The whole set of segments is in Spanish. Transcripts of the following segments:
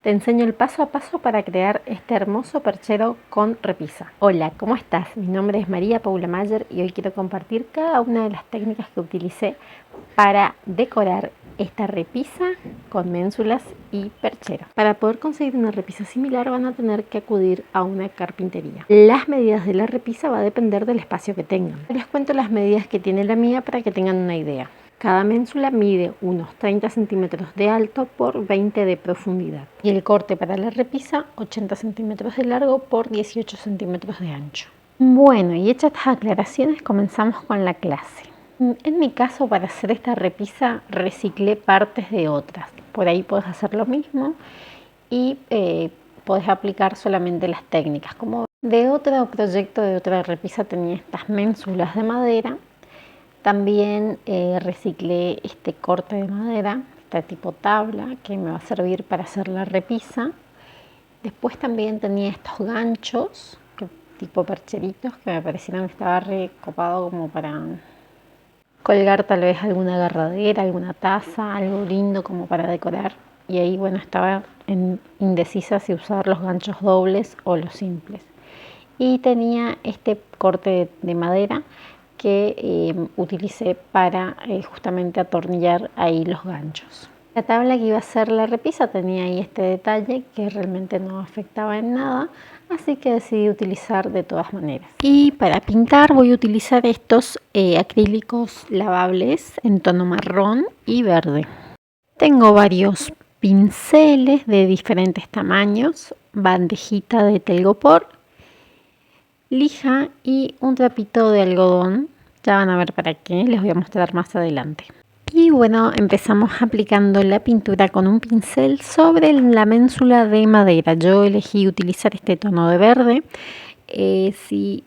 Te enseño el paso a paso para crear este hermoso perchero con repisa. Hola, ¿cómo estás? Mi nombre es María Paula Mayer y hoy quiero compartir cada una de las técnicas que utilicé para decorar esta repisa con ménsulas y perchero. Para poder conseguir una repisa similar van a tener que acudir a una carpintería. Las medidas de la repisa va a depender del espacio que tengan. Les cuento las medidas que tiene la mía para que tengan una idea. Cada ménsula mide unos 30 centímetros de alto por 20 de profundidad y el corte para la repisa 80 centímetros de largo por 18 centímetros de ancho. Bueno, y hechas estas aclaraciones comenzamos con la clase. En mi caso, para hacer esta repisa reciclé partes de otras. Por ahí puedes hacer lo mismo y puedes aplicar solamente las técnicas. Como de otro proyecto, de otra repisa, tenía estas ménsulas de madera. También reciclé este corte de madera, este tipo tabla, que me va a servir para hacer la repisa. Después también tenía estos ganchos, tipo percheritos, que me parecieron que estaba recopado como para colgar tal vez alguna agarradera, alguna taza, algo lindo como para decorar. Y ahí, bueno, estaba indecisa si usar los ganchos dobles o los simples. Y tenía este corte de madera que utilicé para justamente atornillar ahí los ganchos. La tabla que iba a ser la repisa tenía ahí este detalle que realmente no afectaba en nada, así que decidí utilizar de todas maneras. Y para pintar voy a utilizar estos acrílicos lavables en tono marrón y verde. Tengo varios pinceles de diferentes tamaños, bandejita de telgopor, lija y un trapito de algodón. Ya van a ver para qué, les voy a mostrar más adelante. Y bueno, empezamos aplicando la pintura con un pincel sobre la ménsula de madera. Yo elegí utilizar este tono de verde. Si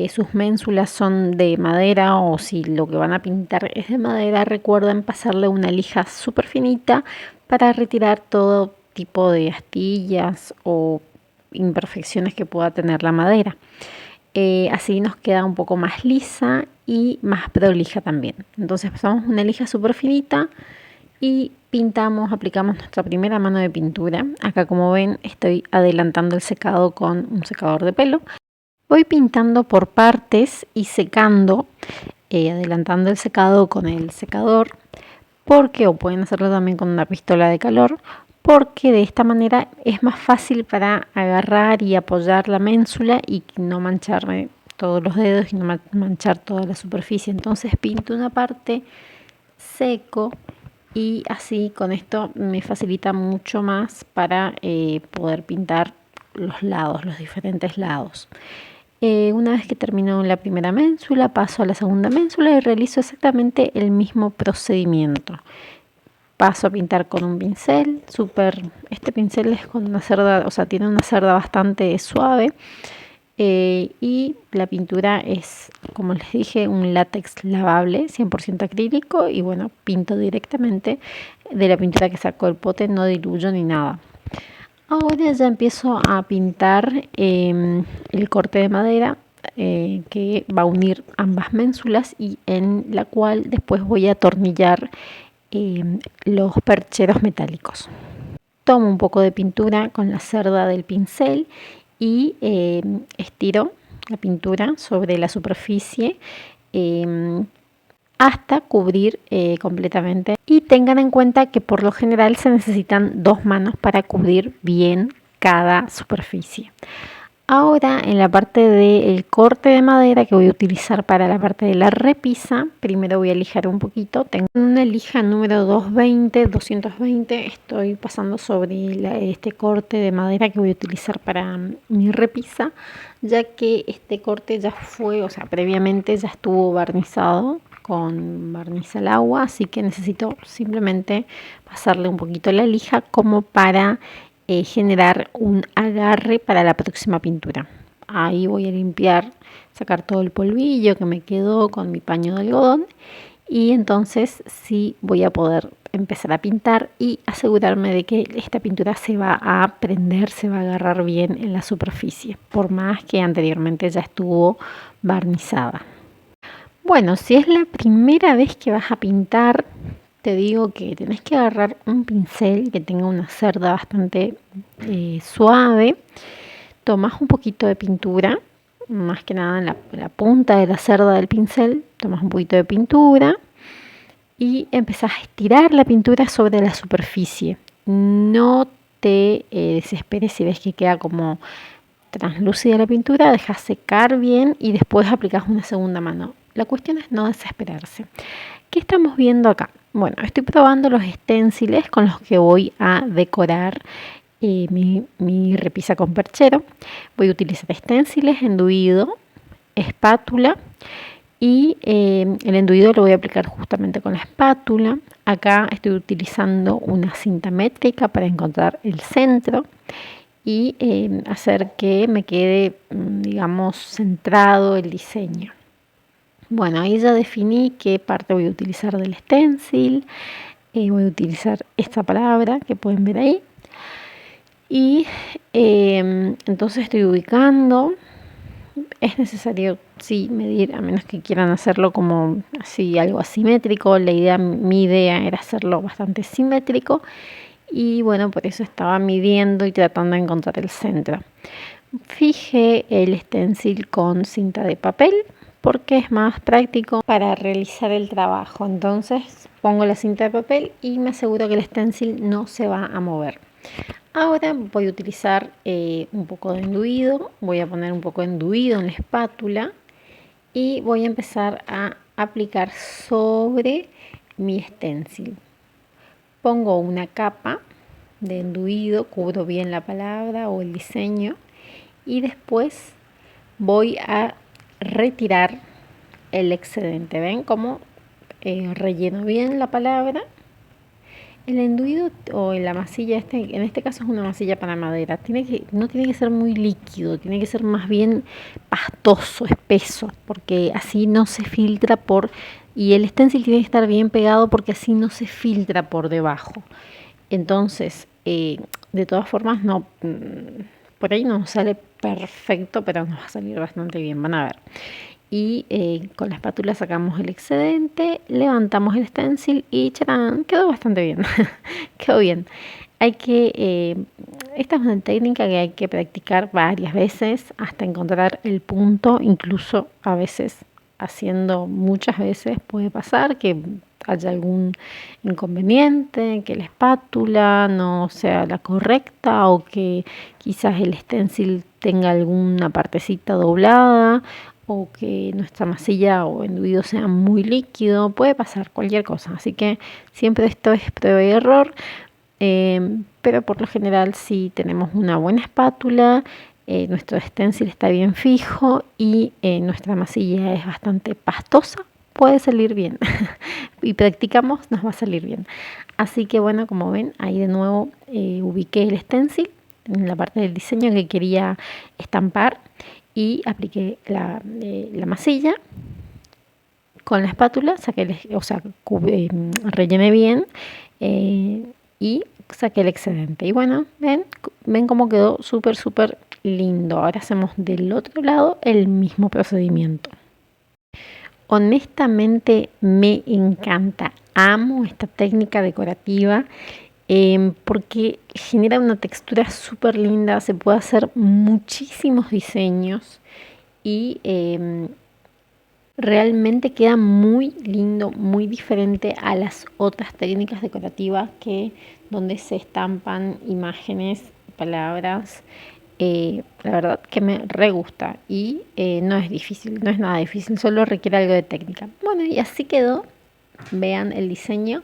sus ménsulas son de madera o si lo que van a pintar es de madera, recuerden pasarle una lija súper finita para retirar todo tipo de astillas o imperfecciones que pueda tener la madera. Así nos queda un poco más lisa y más prolija también. Entonces pasamos una lija súper finita y pintamos, aplicamos nuestra primera mano de pintura. Acá, como ven, estoy adelantando el secado con un secador de pelo. Voy pintando por partes y secando, adelantando el secado con el secador, porque, o pueden hacerlo también con una pistola de calor, porque de esta manera es más fácil para agarrar y apoyar la ménsula y no mancharme todos los dedos y no manchar toda la superficie. Entonces pinto una parte, seco y así con esto me facilita mucho más para poder pintar los lados, los diferentes lados. Una vez que termino la primera ménsula, paso a la segunda ménsula y realizo exactamente el mismo procedimiento. Paso a pintar con un pincel, este pincel es con una cerda, o sea, tiene una cerda bastante suave y la pintura es, como les dije, un látex lavable, 100% acrílico y bueno, pinto directamente de la pintura que sacó el pote, no diluyo ni nada. Ahora ya empiezo a pintar el corte de madera que va a unir ambas ménsulas y en la cual después voy a atornillar los percheros metálicos. Tomo un poco de pintura con la cerda del pincel y estiro la pintura sobre la superficie hasta cubrir completamente. Y tengan en cuenta que por lo general se necesitan 2 manos para cubrir bien cada superficie. Ahora, en la parte del corte de madera que voy a utilizar para la parte de la repisa, primero voy a lijar un poquito. Tengo una lija número 220, estoy pasando sobre este corte de madera que voy a utilizar para mi repisa, ya que este corte ya fue, o sea, previamente ya estuvo barnizado con barniz al agua, así que necesito simplemente pasarle un poquito la lija como para generar un agarre para la próxima pintura. Ahí voy a limpiar, sacar todo el polvillo que me quedó con mi paño de algodón y entonces sí voy a poder empezar a pintar y asegurarme de que esta pintura se va a prender, se va a agarrar bien en la superficie, por más que anteriormente ya estuvo barnizada. Bueno, si es la primera vez que vas a pintar, te digo que tenés que agarrar un pincel que tenga una cerda bastante suave. Tomás un poquito de pintura, más que nada en la punta de la cerda del pincel, tomás un poquito de pintura y empezás a estirar la pintura sobre la superficie. No te desesperes si ves que queda como translúcida la pintura, dejas secar bien y después aplicas una segunda mano. La cuestión es no desesperarse. ¿Qué estamos viendo acá? Bueno, estoy probando los esténciles con los que voy a decorar mi repisa con perchero. Voy a utilizar esténciles, enduido, espátula y el enduido lo voy a aplicar justamente con la espátula. Acá estoy utilizando una cinta métrica para encontrar el centro y hacer que me quede, digamos, centrado el diseño. Bueno, ahí ya definí qué parte voy a utilizar del stencil. Voy a utilizar esta palabra que pueden ver ahí. Y entonces estoy ubicando. Es necesario, sí, medir, a menos que quieran hacerlo como así, algo asimétrico. Mi idea era hacerlo bastante simétrico. Y bueno, por eso estaba midiendo y tratando de encontrar el centro. Fijé el stencil con cinta de papel porque es más práctico para realizar el trabajo. Entonces pongo la cinta de papel y me aseguro que el stencil no se va a mover. Ahora voy a utilizar un poco de enduido, voy a poner un poco de enduido en la espátula y voy a empezar a aplicar sobre mi stencil. Pongo una capa de enduido, cubro bien la palabra o el diseño y después voy a retirar el excedente. ¿Ven cómo relleno bien la palabra? El enduido o la masilla, en este caso es una masilla para madera, no tiene que ser muy líquido, tiene que ser más bien pastoso, espeso, porque así no se filtra y el stencil tiene que estar bien pegado porque así no se filtra por debajo. Entonces, de todas formas, por ahí no nos sale perfecto, pero nos va a salir bastante bien, van a ver. Y con la espátula sacamos el excedente, levantamos el stencil y ¡charán! Quedó bastante bien. Quedó bien. Esta es una técnica que hay que practicar varias veces hasta encontrar el punto. Incluso a veces, haciendo muchas veces, puede pasar que haya algún inconveniente, que la espátula no sea la correcta o que quizás el stencil tenga alguna partecita doblada o que nuestra masilla o enduido sea muy líquido, puede pasar cualquier cosa, así que siempre esto es prueba y error, pero por lo general si tenemos una buena espátula, nuestro stencil está bien fijo y nuestra masilla es bastante pastosa, puede salir bien y practicamos, nos va a salir bien. Así que bueno, como ven, ahí de nuevo ubiqué el stencil en la parte del diseño que quería estampar y apliqué la masilla con la espátula, rellené bien y saqué el excedente. Y bueno, ven cómo quedó súper, súper lindo. Ahora hacemos del otro lado el mismo procedimiento. Honestamente me encanta, amo esta técnica decorativa. Porque genera una textura súper linda, se puede hacer muchísimos diseños y realmente queda muy lindo, muy diferente a las otras técnicas decorativas donde se estampan imágenes, palabras. La verdad que me re gusta y no es difícil, no es nada difícil, solo requiere algo de técnica. Bueno, y así quedó, vean el diseño.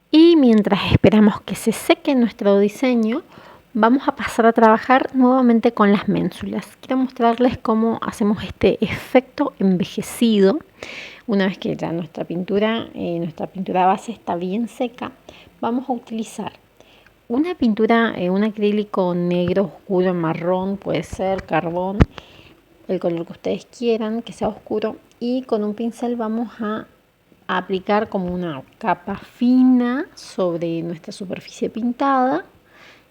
Y mientras esperamos que se seque nuestro diseño, vamos a pasar a trabajar nuevamente con las ménsulas. Quiero mostrarles cómo hacemos este efecto envejecido. Una vez que ya nuestra pintura base está bien seca, vamos a utilizar una pintura, un acrílico negro oscuro, marrón, puede ser carbón, el color que ustedes quieran, que sea oscuro. Y con un pincel vamos a aplicar como una capa fina sobre nuestra superficie pintada.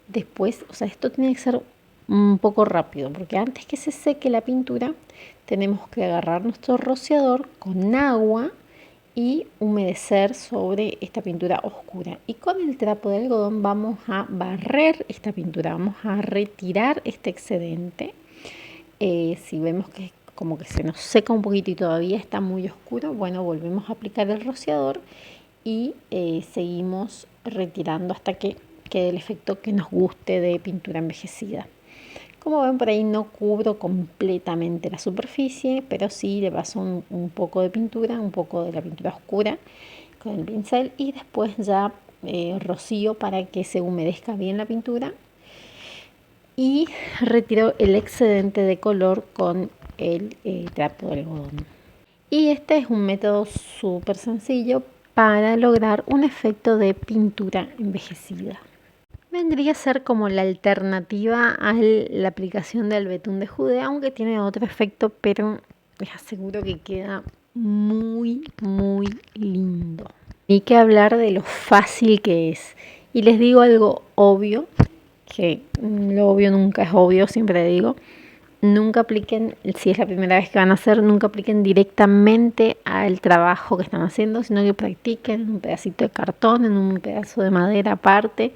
Después, esto tiene que ser un poco rápido porque antes que se seque la pintura tenemos que agarrar nuestro rociador con agua y humedecer sobre esta pintura oscura. Y con el trapo de algodón vamos a barrer esta pintura, vamos a retirar este excedente. Si vemos que como que se nos seca un poquito y todavía está muy oscuro, bueno, volvemos a aplicar el rociador y seguimos retirando hasta que quede el efecto que nos guste de pintura envejecida. Como ven, por ahí no cubro completamente la superficie, pero sí le paso un poco de pintura, un poco de la pintura oscura con el pincel y después ya rocío para que se humedezca bien la pintura y retiro el excedente de color con el trapo de algodón. Y este es un método súper sencillo para lograr un efecto de pintura envejecida. Vendría a ser como la alternativa a la aplicación del betún de Judea, aunque tiene otro efecto, pero les aseguro que queda muy, muy lindo. Ni que hablar de lo fácil que es. Y les digo algo obvio, que lo obvio nunca es obvio, siempre digo. Nunca apliquen, si es la primera vez que van a hacer, nunca apliquen directamente al trabajo que están haciendo, sino que practiquen en un pedacito de cartón, en un pedazo de madera aparte,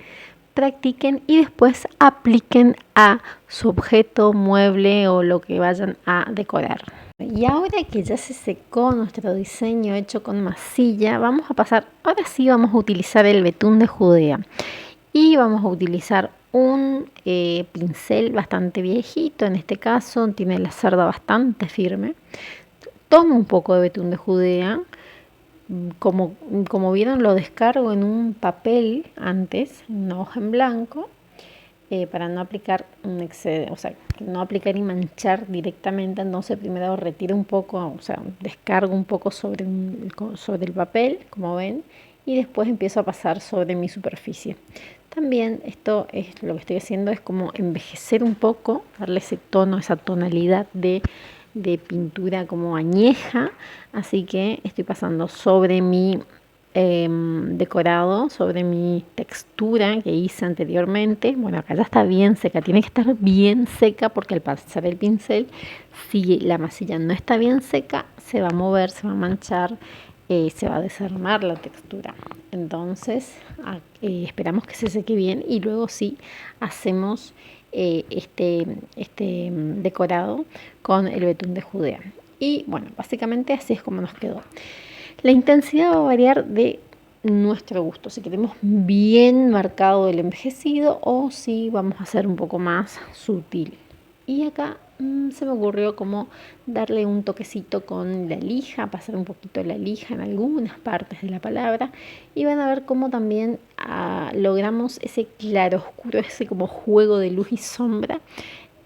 practiquen y después apliquen a su objeto, mueble o lo que vayan a decorar. Y ahora que ya se secó nuestro diseño hecho con masilla, vamos a pasar, ahora sí vamos a utilizar el betún de Judea y vamos a utilizar un pincel bastante viejito, en este caso tiene la cerda bastante firme. Tomo un poco de betún de Judea, como vieron lo descargo en un papel antes, en una hoja en blanco, para no aplicar un excedente, o sea, no aplicar y manchar directamente. Entonces primero retiro un poco, o sea, descargo un poco sobre el papel, como ven, y después empiezo a pasar sobre mi superficie. También esto es lo que estoy haciendo, es como envejecer un poco, darle ese tono, esa tonalidad de pintura como añeja, así que estoy pasando sobre mi decorado, sobre mi textura que hice anteriormente. Bueno, acá ya está bien seca, tiene que estar bien seca porque al pasar el pincel, si la masilla no está bien seca, se va a mover, se va a manchar, se va a desarmar la textura. Entonces esperamos que se seque bien y luego sí hacemos este decorado con el betún de Judea. Y bueno, básicamente así es como nos quedó. La intensidad va a variar de nuestro gusto, si queremos bien marcado el envejecido o si vamos a hacer un poco más sutil. Y acá se me ocurrió como darle un toquecito con la lija, pasar un poquito la lija en algunas partes de la palabra y van a ver cómo también logramos ese claroscuro, ese como juego de luz y sombra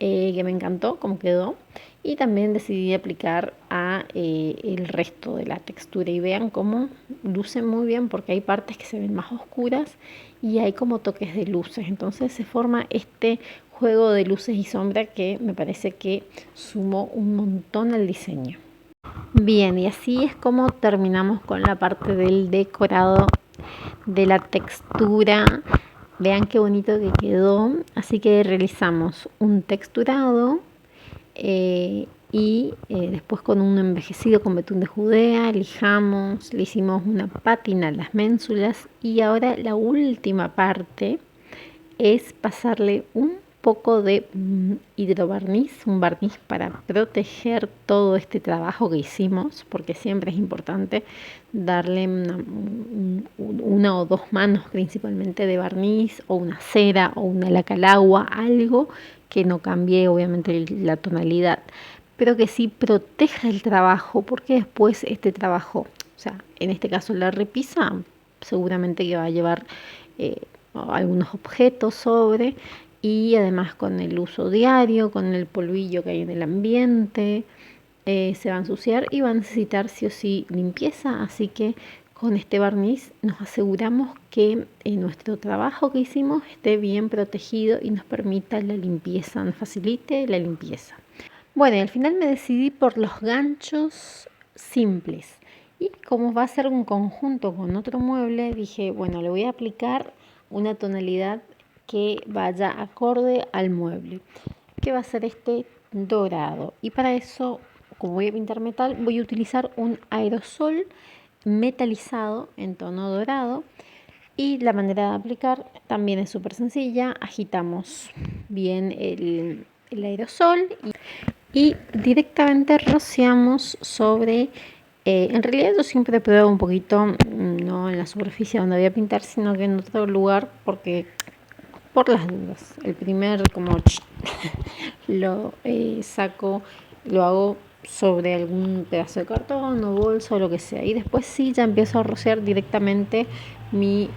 que me encantó cómo quedó. Y también decidí aplicar a el resto de la textura y vean cómo luce muy bien porque hay partes que se ven más oscuras y hay como toques de luces. Entonces se forma este juego de luces y sombra que me parece que sumó un montón al diseño. Bien, y así es como terminamos con la parte del decorado, de la textura. Vean qué bonito que quedó. Así que realizamos un texturado y después con un envejecido con betún de Judea, lijamos, le hicimos una pátina a las ménsulas y ahora la última parte es pasarle un poco de hidrobarniz, un barniz para proteger todo este trabajo que hicimos, porque siempre es importante darle una o dos manos principalmente de barniz o una cera o una laca al agua, algo que no cambie obviamente la tonalidad, pero que sí proteja el trabajo, porque después este trabajo, o sea, en este caso la repisa, seguramente que va a llevar algunos objetos sobre y además con el uso diario, con el polvillo que hay en el ambiente, se va a ensuciar y va a necesitar sí o sí limpieza, así que con este barniz nos aseguramos que nuestro trabajo que hicimos esté bien protegido y nos permita la limpieza, nos facilite la limpieza. Bueno, y al final me decidí por los ganchos simples y como va a ser un conjunto con otro mueble, dije, bueno, le voy a aplicar una tonalidad que vaya acorde al mueble, que va a ser este dorado. Y para eso, como voy a pintar metal, voy a utilizar un aerosol metalizado en tono dorado. Y la manera de aplicar también es súper sencilla. Agitamos bien el aerosol y directamente rociamos sobre, en realidad yo siempre pruebo un poquito, no en la superficie donde voy a pintar, sino que en otro lugar, porque por las dudas. El primer como lo saco, lo hago sobre algún pedazo de cartón o bolsa o lo que sea. Y después sí ya empiezo a rociar directamente mi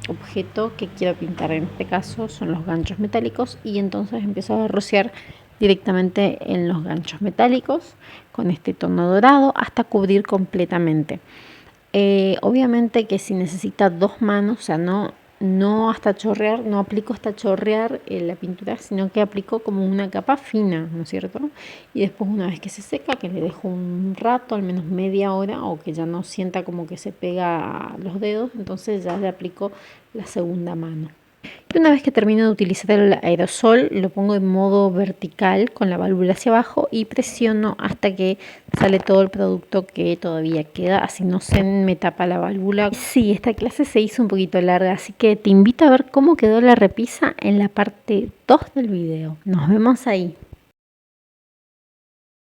objeto que quiero pintar. En este caso son los ganchos metálicos, y entonces empiezo a rociar directamente en los ganchos metálicos con este tono dorado hasta cubrir completamente. Obviamente que si necesita dos manos, o sea, no hasta chorrear, no aplico hasta chorrear la pintura, sino que aplico como una capa fina, ¿no es cierto? Y después, una vez que se seca, que le dejo un rato, al menos media hora, o que ya no sienta como que se pega a los dedos, entonces ya le aplico la segunda mano. Y una vez que termino de utilizar el aerosol, lo pongo en modo vertical con la válvula hacia abajo y presiono hasta que sale todo el producto que todavía queda, así no se me tapa la válvula. Sí, esta clase se hizo un poquito larga, así que te invito a ver cómo quedó la repisa en la parte 2 del video. Nos vemos ahí.